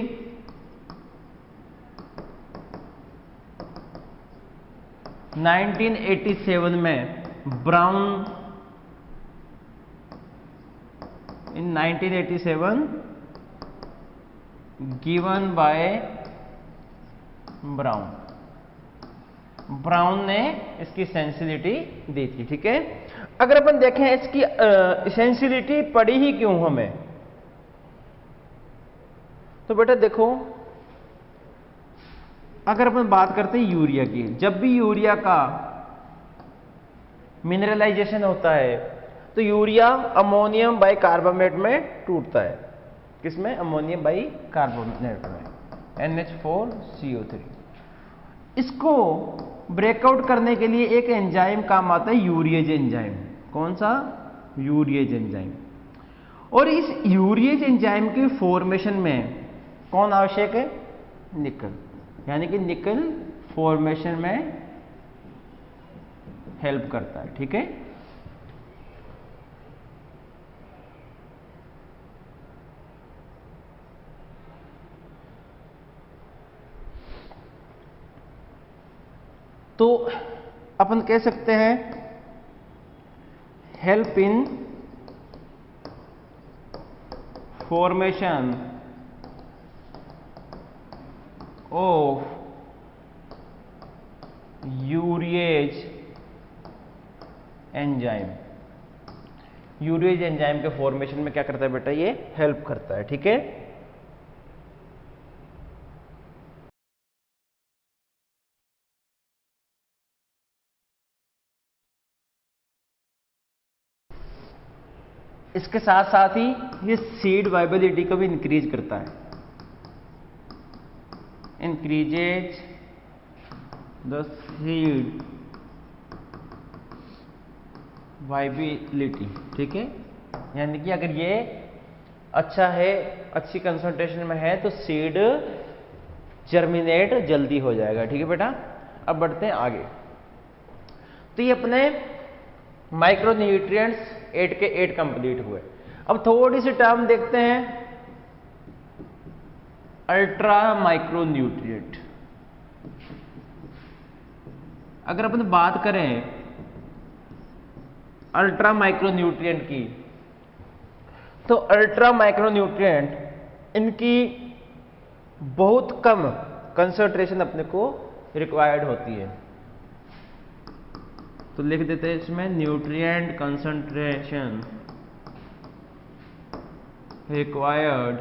1987 में brown in 1987 given by brown ने इसकी सेंसिटिविटी दी थी। ठीक है, अगर अपन देखें इसकी सेंसिटिविटी पड़ी ही क्यों हमें, तो बेटा देखो अगर अपन बात करते हैं यूरिया की, जब भी यूरिया का मिनरलाइजेशन होता है तो यूरिया अमोनियम बाइकार्बोनेट में टूटता है। किसमें? अमोनियम बाइकार्बोनेट में, NH4CO3। इसको ब्रेकआउट करने के लिए एक एंजाइम काम आता है, यूरिएज एंजाइम। कौन सा? Urease enzyme. और इस यूरिएज एंजाइम की फॉर्मेशन में कौन आवश्यक है? निकल। यानी कि निकल फॉर्मेशन में हेल्प करता है। ठीक है, तो अपन कह सकते हैं help in formation of urease enzyme. Urease enzyme के फॉर्मेशन में क्या करता है बेटा? ये हेल्प करता है। ठीक है, इसके साथ साथ ही ये सीड वाइबिलिटी को भी इंक्रीज करता है, इंक्रीजेज द सीड वाइबिलिटी। ठीक है, यानी कि अगर ये अच्छा है, अच्छी कंसंट्रेशन में है तो सीड जर्मिनेट जल्दी हो जाएगा। ठीक है बेटा, अब बढ़ते हैं आगे। तो ये अपने माइक्रो न्यूट्रिएंट्स 8 के 8 कंप्लीट हुए। अब थोड़ी सी टर्म देखते हैं, अल्ट्रा माइक्रो न्यूट्रिएंट। अगर अपन बात करें अल्ट्रा माइक्रो न्यूट्रिएंट की, तो अल्ट्रा माइक्रो न्यूट्रिएंट इनकी बहुत कम कंसंट्रेशन अपने को रिक्वायर्ड होती है। तो लिख देते हैं इसमें nutrient concentration required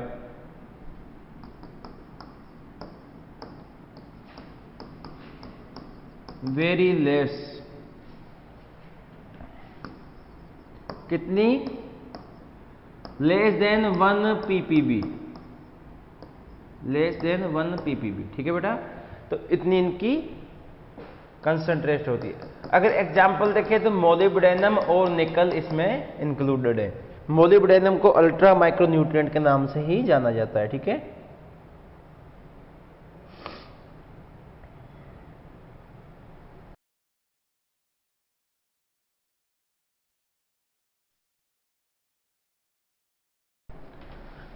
very less. कितनी? Less than 1 ppb, less than 1 ppb। ठीक है बेटा, तो इतनी इनकी कंसंट्रेट होती है। अगर एग्जाम्पल देखें तो मोलिब्डेनम और निकल इसमें इंक्लूडेड है। मोलिब्डेनम को अल्ट्रा माइक्रो न्यूट्रिएंट के नाम से ही जाना जाता है। ठीक है,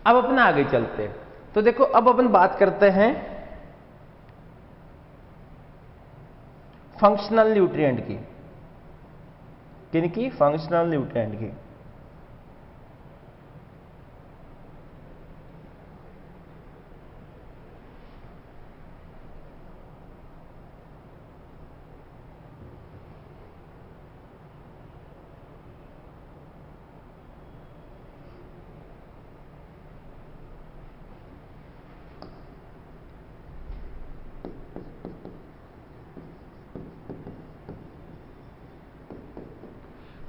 अब अपन आगे चलते हैं। तो देखो अब अपन बात करते हैं फंक्शनल न्यूट्रिएंट की। किनकी? फंक्शनल न्यूट्रिएंट की।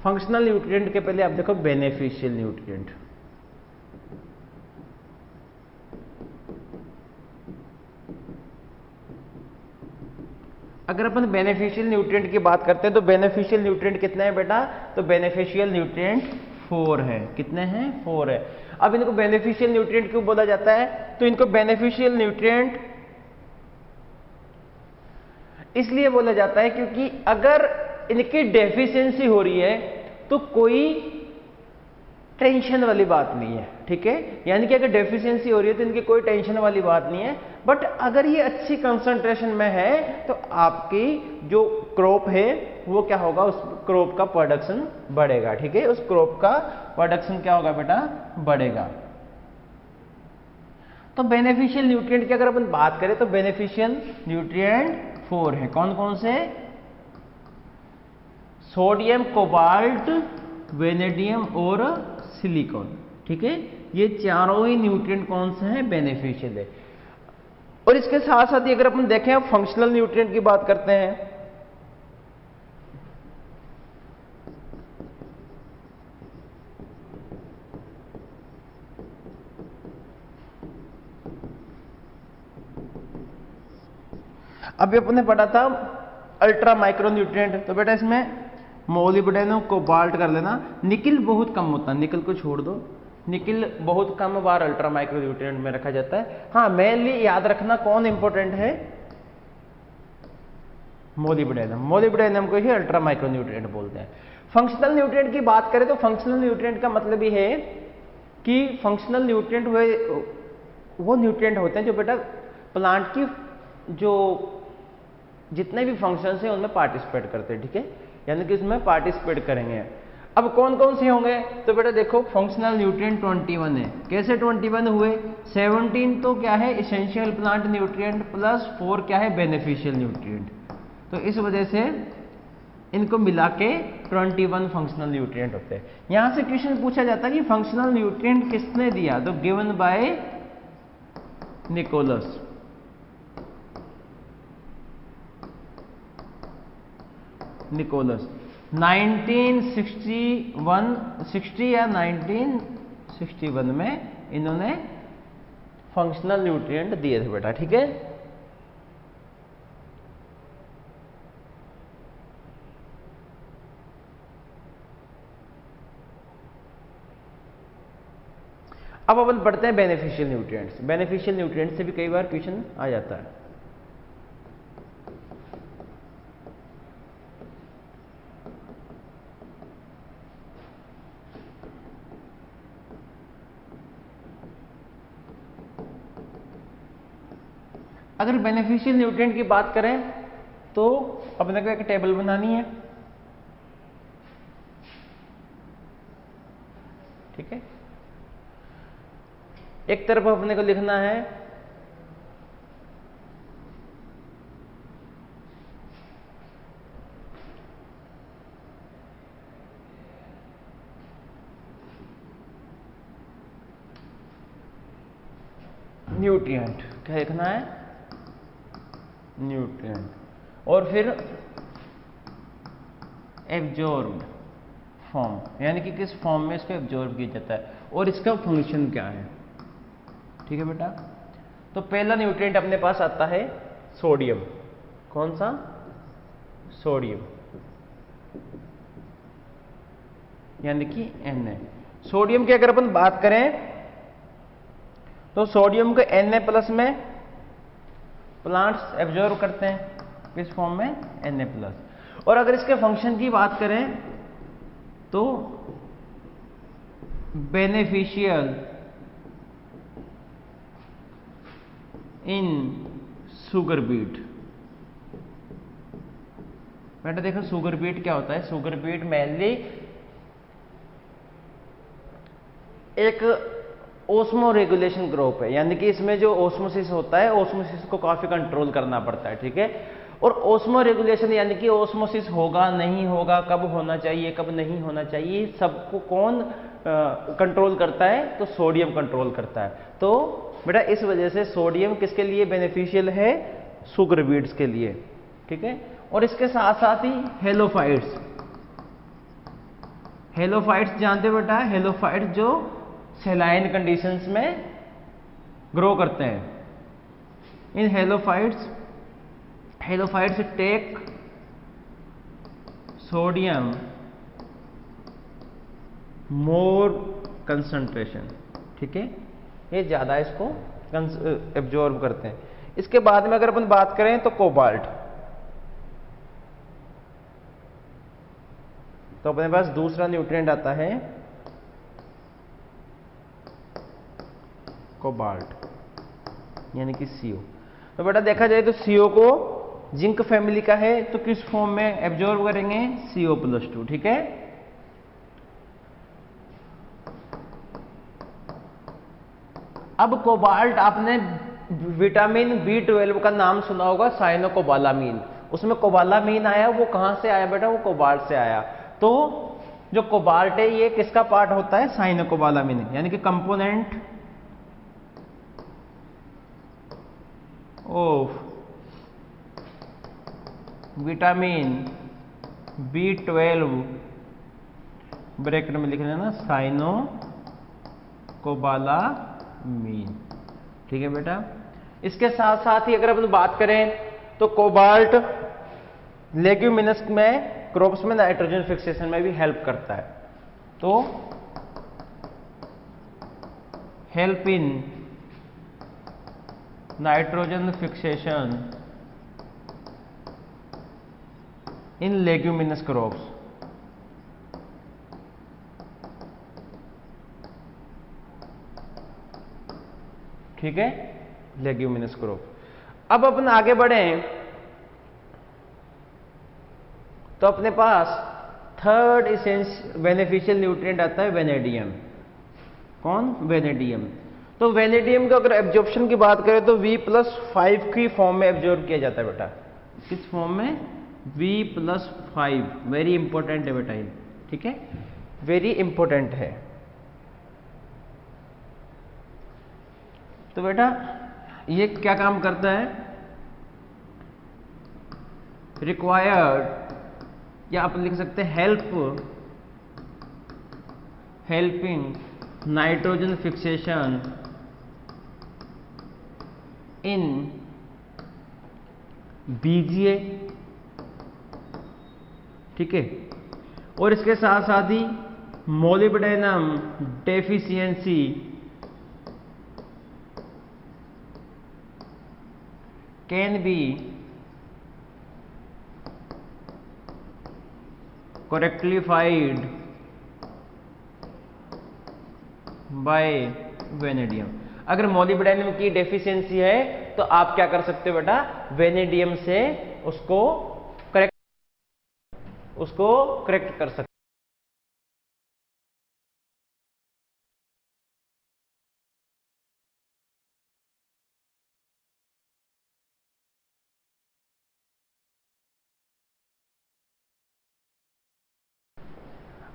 फंक्शनल न्यूट्रिएंट के पहले आप देखो बेनिफिशियल न्यूट्रिएंट। अगर अपन बेनिफिशियल न्यूट्रिएंट की बात करते हैं तो बेनिफिशियल न्यूट्रिएंट कितने हैं बेटा? तो बेनिफिशियल न्यूट्रिएंट 4 है। कितने हैं? 4 है। अब इनको बेनिफिशियल न्यूट्रिएंट क्यों बोला जाता है? तो इनको बेनिफिशियल न्यूट्रिएंट इसलिए बोला जाता है क्योंकि अगर इनकी डेफिशिएंसी हो रही है तो कोई टेंशन वाली बात नहीं है, ठीक है। यानी कि अगर डेफिशिएंसी हो रही है तो इनकी कोई टेंशन वाली बात नहीं है। बट अगर ये अच्छी कंसंट्रेशन में है तो आपकी जो क्रॉप है वो क्या होगा? उस क्रॉप का प्रोडक्शन बढ़ेगा, ठीक है। उस क्रॉप का प्रोडक्शन क्या होगा बेटा? बढ़ेगा। तो बेनिफिशियल न्यूट्रिएंट की अगर अपन बात करें तो बेनिफिशियल न्यूट्रिएंट 4 है। कौन कौन से? सोडियम, कोबाल्ट, वेनेडियम और सिलिकॉन, ठीक है। ये चारों ही न्यूट्रिएंट कौन से हैं? बेनिफिशियल है। और इसके साथ साथ ही अगर अपन देखें फंक्शनल न्यूट्रिएंट की बात करते हैं अभी अपने पढ़ा था अल्ट्रा माइक्रो न्यूट्रिएंट, तो बेटा इसमें मोलिब्डेनम, कोबाल्ट कर लेना। निकिल बहुत कम होता है, निकिल को छोड़ दो। निकिल बहुत कम बार अल्ट्रा माइक्रो न्यूट्रिएंट में रखा जाता है। हाँ, मेनली याद रखना कौन इंपॉर्टेंट है? मोलिब्डेनम। मोलिब्डेनम को ही अल्ट्रा माइक्रो न्यूट्रिएंट बोलते हैं। फंक्शनल न्यूट्रिएंट की बात करें तो फंक्शनल न्यूट्रिएंट का मतलब ये है कि फंक्शनल न्यूट्रिएंट वो न्यूट्रिएंट होते हैं जो बेटा प्लांट की जो जितने भी फंक्शंस हैं उनमें पार्टिसिपेट करते हैं, ठीक है। यानी कि उसमें पार्टिसिपेट करेंगे। अब कौन कौन से होंगे? तो बेटा देखो फंक्शनल न्यूट्रिएंट 21 है। कैसे 21 हुए? 17 तो क्या है? एसेंशियल प्लांट न्यूट्रिएंट प्लस 4 क्या है? Beneficial nutrient. तो इस वजह से इनको मिला के 21 फंक्शनल न्यूट्रिएंट होते हैं। यहां से क्वेश्चन पूछा जाता है कि फंक्शनल न्यूट्रिएंट किसने दिया? तो गिवन बाय निकोलस। निकोलस 1960 या 1961 में इन्होंने फंक्शनल न्यूट्रिएंट दिए थे बेटा, ठीक है। अब अपन पढ़ते हैं बेनिफिशियल न्यूट्रिएंट्स। बेनिफिशियल न्यूट्रिएंट से भी कई बार क्वेश्चन आ जाता है। अगर बेनिफिशियल न्यूट्रिएंट की बात करें तो अपने को एक टेबल बनानी है, ठीक है। एक तरफ अपने को लिखना है न्यूट्रिएंट। क्या लिखना है? न्यूट्रिएंट। और फिर एब्जॉर्ब्ड फॉर्म, यानी कि किस फॉर्म में इसको एब्जॉर्ब किया जाता है और इसका फंक्शन क्या है, ठीक है बेटा। तो पहला न्यूट्रिएंट अपने पास आता है सोडियम। कौन सा? सोडियम, यानी कि Na। सोडियम की अगर अपन बात करें तो सोडियम को Na प्लस में प्लांट्स एब्जॉर्ब करते हैं। किस फॉर्म में? Na plus. और अगर इसके फंक्शन की बात करें तो बेनिफिशियल इन सुगर बीट। बेटा देखो सुगर बीट क्या होता है? सुगर बीट मेनली एक ओस्मो रेगुलेशन क्रॉप है, यानी कि इसमें जो ओस्मोसिस होता है, ओस्मोसिस को काफी कंट्रोल करना पड़ता है, ठीक है। और ओस्मो रेगुलेशन यानी कि ओस्मोसिस होगा नहीं होगा, कब होना चाहिए कब नहीं होना चाहिए, सबको कौन कंट्रोल करता है? तो सोडियम कंट्रोल करता है। तो बेटा इस वजह से सोडियम किसके लिए बेनिफिशियल है? सुगर बीट्स के लिए, ठीक है। और इसके साथ साथ ही हेलोफाइट्स। हेलोफाइट्स जानते हो बेटा, हेलोफाइट्स जो सेलाइन कंडीशंस में ग्रो करते हैं। इन हेलोफाइट्स टेक सोडियम मोर कंसंट्रेशन, ठीक है, ये ज़्यादा इसको एब्जॉर्ब करते हैं। इसके बाद में अगर अपन बात करें तो कोबाल्ट, तो अपने पास दूसरा न्यूट्रिएंट आता है कोबाल्ट, यानी कि CO। तो बेटा देखा जाए तो CO को जिंक फैमिली का है, तो किस फॉर्म में एब्जॉर्ब करेंगे, CO+2, ठीक है। अब कोबाल्ट, आपने विटामिन B12 का नाम सुना होगा, साइनोकोबालामीन। उसमें कोबालामीन आया, वो कहां से आया बेटा, वो कोबाल्ट से आया। तो जो कोबाल्ट है ये किसका पार्ट होता है, साइनोकोबालामीन, यानी कि component of vitamin B12, bracket में लिख लेना साइनोकोबालामीन, ठीक है बेटा। इसके साथ साथ ही अगर अपन बात करें तो कोबाल्ट लेग्यूमिनस में, क्रॉप्स में नाइट्रोजन फिक्सेशन में भी हेल्प करता है। तो help in nitrogen fixation in leguminous crops, ठीक है, लेग्यूमिनस क्रॉप। अब अपन आगे बढ़े तो अपने पास थर्ड बेनिफिशियल न्यूट्रिएंट आता है वेनेडियम। कौन, वेनेडियम। तो वेनेडियम का अगर एब्जॉर्प्शन की बात करें तो V+5 की फॉर्म में एब्जॉर्ब किया जाता है बेटा। किस फॉर्म में, V+5, वेरी इंपॉर्टेंट है बेटा ये, ठीक है, वेरी इंपॉर्टेंट है। तो बेटा ये क्या काम करता है, रिक्वायर्ड, या आप लिख सकते हैं helping nitrogen fixation in BGA, ठीक है। और इसके साथ साथ ही molybdenum deficiency can be correctified by vanadium. अगर मोलिब्डेनम की डेफिशिएंसी है तो आप क्या कर सकते हो बेटा, वेनेडियम से उसको करेक्ट कर सकते।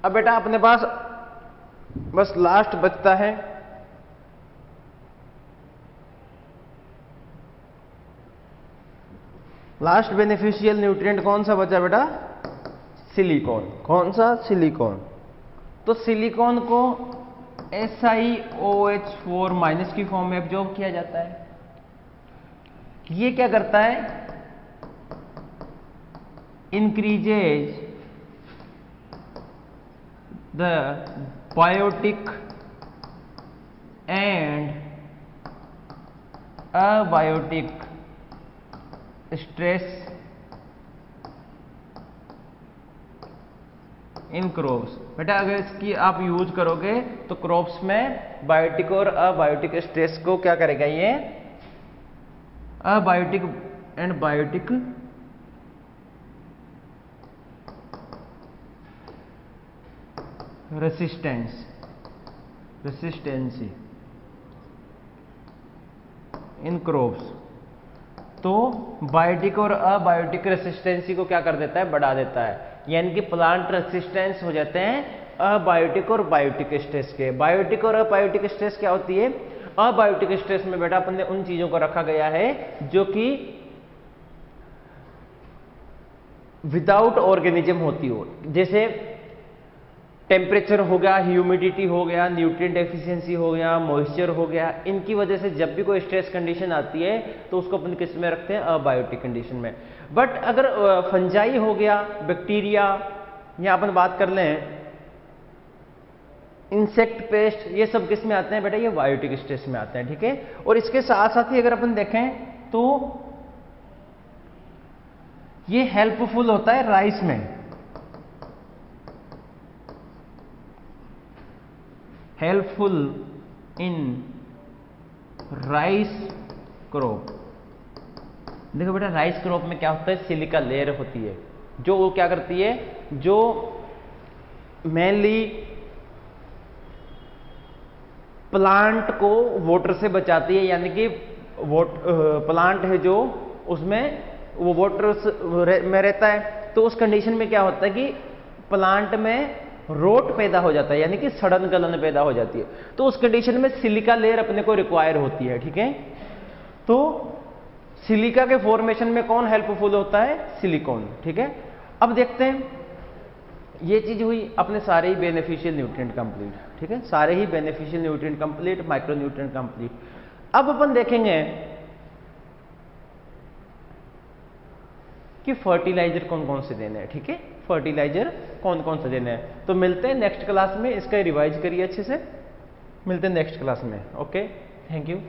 अब बेटा अपने पास बस लास्ट बचता है लास्ट बेनिफिशियल न्यूट्रिएंट, कौन सा बचा बेटा, सिलिकॉन। कौन सा, सिलिकॉन। तो सिलिकॉन को SiOH4- की फॉर्म में एब्जॉर्ब किया जाता है। ये क्या करता है, increases the biotic and abiotic stress in crops. बेटा अगर इसकी आप यूज करोगे तो क्रॉप्स में बायोटिक और अबायोटिक स्ट्रेस को क्या करेगा, ये abiotic and biotic resistancy in crops. तो बायोटिक और अबायोटिक रेसिस्टेंसी को क्या कर देता है, बढ़ा देता है, यानी कि प्लांट रेसिस्टेंस हो जाते हैं अबायोटिक और बायोटिक स्ट्रेस के। बायोटिक और अबायोटिक स्ट्रेस क्या होती है, अबायोटिक स्ट्रेस में बेटा अपन ने उन चीजों को रखा गया है जो कि विदाउट ऑर्गेनिज्म होती हो, जैसे टेम्परेचर हो गया, ह्यूमिडिटी हो गया, न्यूट्रिएंट एफिशिएंसी हो गया, मॉइस्चर हो गया, इनकी वजह से जब भी कोई स्ट्रेस कंडीशन आती है तो उसको अपन किस में रखते हैं, अबायोटिक कंडीशन में। बट अगर फंजाई हो गया, बैक्टीरिया, या अपन बात कर लें इंसेक्ट पेस्ट, ये सब किस में आते हैं बेटा, ये बायोटिक स्ट्रेस में आते हैं, ठीक है। और इसके साथ साथ ही अगर अपन देखें तो ये हेल्पफुल होता है राइस में, हेल्पफुल इन राइस क्रॉप। देखो बेटा राइस क्रॉप में क्या होता है, सिलिका लेयर होती है जो वो क्या करती है, जो मेनली प्लांट को वाटर से बचाती है, यानी कि प्लांट है जो उसमें वो वाटर में रहता है, तो उस कंडीशन में क्या होता है कि प्लांट में रोट पैदा हो जाता है, यानी कि सड़न गलन पैदा हो जाती है। तो उस कंडीशन में सिलिका लेयर अपने को रिक्वायर होती है, ठीक है। तो सिलिका के फॉर्मेशन में कौन हेल्पफुल होता है, सिलिकॉन, ठीक है। अब देखते हैं, ये चीज हुई अपने सारे ही बेनिफिशियल न्यूट्रिएंट कंप्लीट, ठीक है, सारे ही beneficial nutrient complete, micro nutrient complete. अब अपन देखेंगे कि फर्टिलाइजर कौन कौन से देने हैं, ठीक है, फर्टिलाइजर कौन कौन से देने हैं। तो मिलते हैं नेक्स्ट क्लास में, इसका रिवाइज करिए अच्छे से, मिलते हैं नेक्स्ट क्लास में। Okay, thank you.